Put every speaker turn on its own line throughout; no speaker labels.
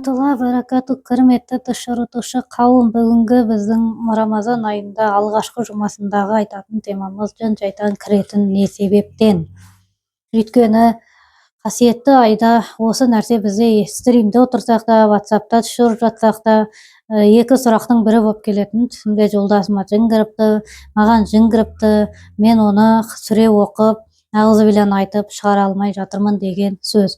Рахматулла баракату құрметті тышырытушы қауым, бүгінгі біздің Рамазан айында алғашқы жұмасындағы айтатын темамыз жын-жайтан кіретін не себептен. Өйткені қасиетті айда осы нәрсе бізде стримде отырсақ та, WhatsApp'та түсіріп жатсақ та, екі сұрақтың бірі болып келетін. Түсімде жолдасыма жын кіріпті, маған жын кіріпті, мен оны сүре оқып, ағызубилан айтып шығара алмай жатырмын деген сөз.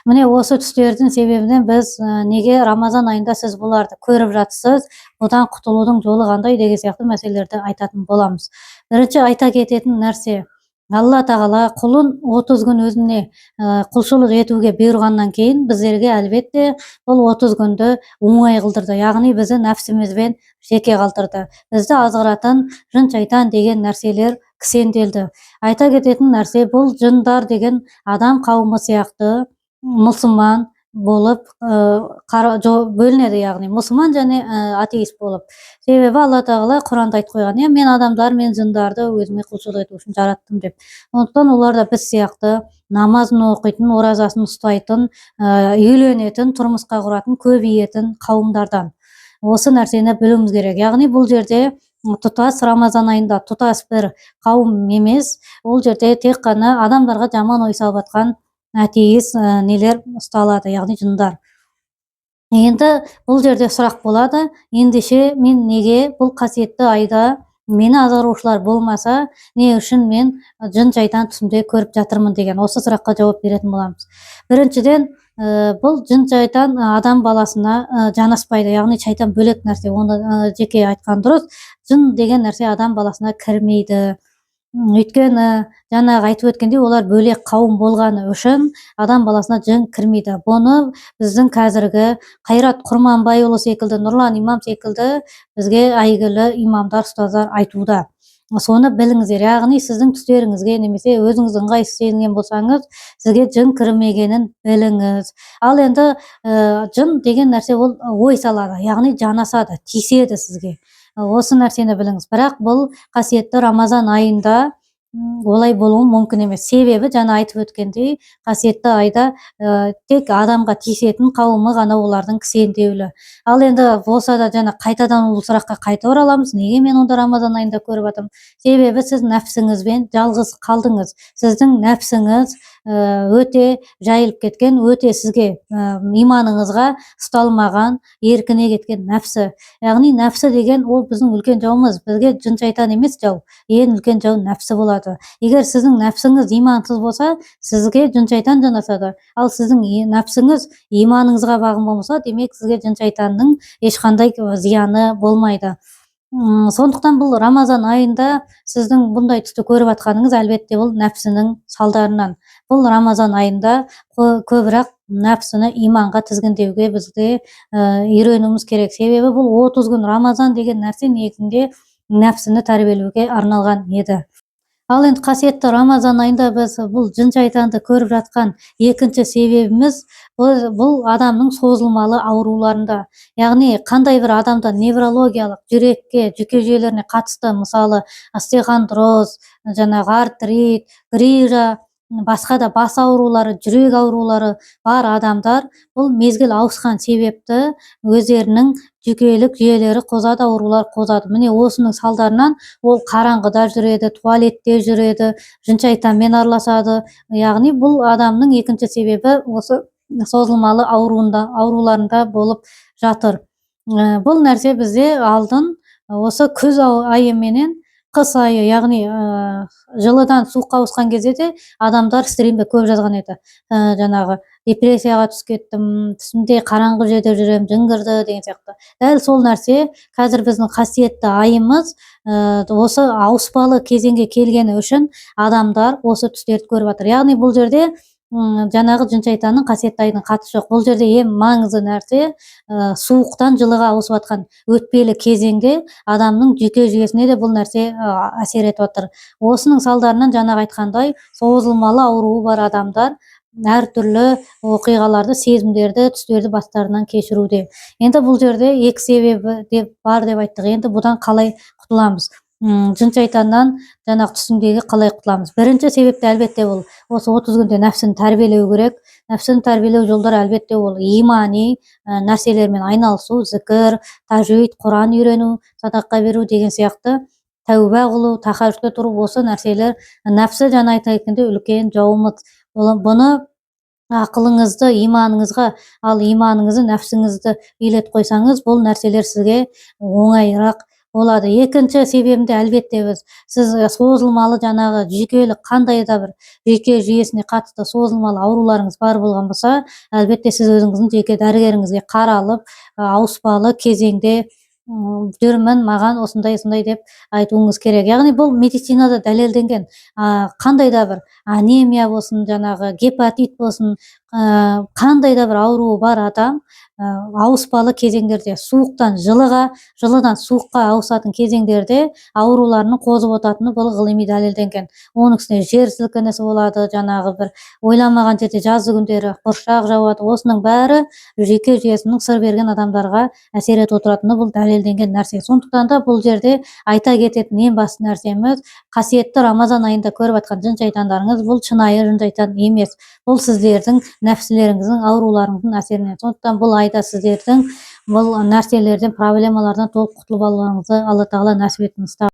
Міне осы түстердің себебінен біз неге Рамазан айында сіз бұларды көріп жатсыз, бұдан құтылудың жолы қандай деген сияқты мәселелерді айтатын боламыз. Бірінші айта кететін нәрсе, Алла тағала құлын 30 күн өзіне құлшылық етуге бұйырғаннан кейін біздерге әлбетте бұл 30 күнді оңай қылдырды, яғни бізді нәпсімізбен жеке қалдырды. Бізді азғыратын жын-шайтан деген нәрселер кісенделді. Айта кететін нәрсе, бұл жындар деген адам қауымы сияқты мұсылман болып бөлінеді, яғни мұсылман және атеист болып. Себебі Алла тағала Құранда айтып қойған, мен адамдар мен жындарды өзіме құлшылық ету үшін жараттым деп. Сондықтан олар да біз сияқты намазын оқитын, оразасын ұстайтын, үйленетін, тұрмысқа құратын, көбейетін қауымдардан. Осы нәрсені білуіміз керек. Яғни бұл жерде тұтас Рамазан айында тұтас бір қауым емес, ол жерде тек қана адамдарға жаман ой салып жатқан атеист нелер ұсталады, яғни жындар. Енді бұл жерде сұрақ болады, ендеше мен неге бұл қасиетті айда мені азғырушылар болмаса, не үшін мен жын-шайтан түсімде көріп жатырмын деген осы сұраққа жауап беретін боламыз. Біріншіден, бұл жын-шайтан адам баласына жанаспайды, яғни шайтан бөлек нәрсе, оны жеке айтқан дұрыс. Жын деген нәрсе адам баласына кірмейді. Өйткені жаңағы айтып өткенде олар бөлек қауым болғаны үшін адам баласына жын кірмейді. Бұны біздің қазіргі Қайрат Құрманбайұлы секілді, Нұрлан имам секілді бізге әйгілі имамдар, ұстаздар айтуда. Соны біліңіздер, яғни сіздің түстеріңізге немесе өзіңіз ыңғайсыз сезінген болсаңыз, сізге жын кірмегенін біліңіз. Ал енді жын деген нәрсе ол ой салады, яғни жанасады, тиіседі сізге. Осы нәрсені біліңіз. Бірақ бұл қасиетті Рамазан айында олай болуы мүмкін емес. Себебі жаңа айтып өткендей, қасиетті айда тек адамға тиісетін қауымы ғана олардың кісендеулі. Ал енді болса да жаңа қайтадан бұл сұраққа қайта ораламыз. Неге мен онда Рамазан айында көріп жатырмын? Себебі сіз нәпсіңізбен жалғыз қалдыңыз. Сіздің нәпсіңіз өте жайылып кеткен, өте сізге иманыңызға ұсталмаған, еркіне кеткен нәпсі. Яғни нәпсі деген ол біздің үлкен жауымыз. Бізге жын-шайтан емес жау, ең үлкен жау нәпсі болады. Егер сіздің нәпсіңіз имансыз болса, сізге жын-шайтан жанасады. Ал сіздің нәпсіңіз иманыңызға бағым болмаса, демек сізге жын-шайтанның ешқандай зияны болмайды. Сондықтан бұл Рамазан айында сіздің бұндай түсті көріп жатқаныңыз әлбетте бұл нәпсінің салдарынан. Бұл Рамазан айында көбірек нәпсіні иманға тізгіндеуге бізде үйренуіміз керек. Себебі бұл 30 күн Рамазан деген нәрсе негізінде нәпсіні тәрбиелеуге арналған еді. Ал енді қасиетті Рамазан айында біз бұл жын-шайтанды көріп жатқан екінші себебіміз бұл адамның созылмалы ауруларында. Яғни қандай бір адамда неврологиялық, жүрекке, жүйке жүйелеріне қатысты, мысалы остеохондроз, жаңағы артрит, грижа, басқа да бас аурулары, жүрек аурулары бар адамдар бұл мезгіл ауысқан себепті өздерінің жүйкелік жүйелері қозады, аурулар қозады. Міне осының салдарынан ол қараңғыда жүреді, туалетте жүреді, жын-шайтанмен араласады. Яғни бұл адамның екінші себебі осы созылмалы ауруларында болып жатыр. Бұл нәрсе бізде алдын осы күз айы менен қыс айы, яғни жылыдан суыққа ауысқан кезде де адамдар стримде көп жазған еді. Жаңағы депрессияға түсіп кеттім, түсімде қараңғы жерде жүрем, жын кірді деген сияқты. Дәл сол нәрсе қазір біздің қасиетті айымыз осы ауыспалы кезеңге келгені үшін адамдар осы түстерді көріп жатыр. Яғни бұл жерде жаңағы жын-шайтанның қасиетті айдың қатысы жоқ. Бұл жерде ең маңызды нәрсе суықтан жылыға ауысып жатқан өтпелі кезеңде адамның жүйке жүйесіне де бұл нәрсе әсер етіп жатыр. Осының салдарынан жаңағы айтқандай созылмалы ауруы бар адамдар әртүрлі оқиғаларды, сезімдерді, түстерді бастарынан кешіруде. Енді бұл жерде екі себебі бар деп айттық. Енді бұдан қалай құтыламыз? жын шайтаннан жанагы түсүңдөгү калай кутуламыз? Биринчи себепти албетте бул осы 30 күндө нәпсини тарбиялөө керек. Нәпсини тарбиялөө жолдору албетте бул имани нерселер менен айналышуу, зикир, тажвид, Куран үйрөнүү, садака берүү деген сыяктуу, тәуба кылуу, тахажжудка туруп, осы нерселер нәпси жана айтайкенде үлкен жоомуз. Буну акылыңызды иманыңызга, ал иманыңызды нәпсиңизди бийлетип койсоңуз, бул нерселер сизге оңайыраак болот. Экинчи себебинде албетте сиз созулмалуу жанагы жүйкөлүк кандай да бир жүйке жүйесине катыштуу созулмалуу ооруларыңыз бар болгон болсо, албетте сиз өзүңүздүн жеке дарыгериңизге каралып, ауыспалы кезеңде жүрмүн, маған осындай деп айтууңуз керек. Яғни бұл медицинада дәлелденген. Қандай да бір анемия болсын, жанағы гепатит болсын, қандай да бір ауруы бар адам ауыспалы кезеңдерде, суықтан жылыға, жылыдан суыққа ауысатын кезеңдерде ауруларының қозып отатыны бұл ғылыми дәлелденген. Оның үстіне жер сілкінісі болады, жанағы бір ойламаған жерде жазы күндері бұршақ жауады. Осының бәрі жүйке жүйесінің сыр берген адамдарға әсер етіп отыратыны бұл дәлелденген нәрсе. Сондықтан да бұл жерде айта кететін ең басты нәрсеміз, қасиетті Рамазан айында көріп жатқан жын шайтандарыңыз бұл шынайы жын шайтан емес. Бұл сіздердің нәпсілеріңіздің, ауруларыңыздың әсерінен. Сондықтан бұл айда сіздердің бұл нәрселерден, проблемалардан толық құтылып алуыңызды Алла Тағала нәсіп етсін.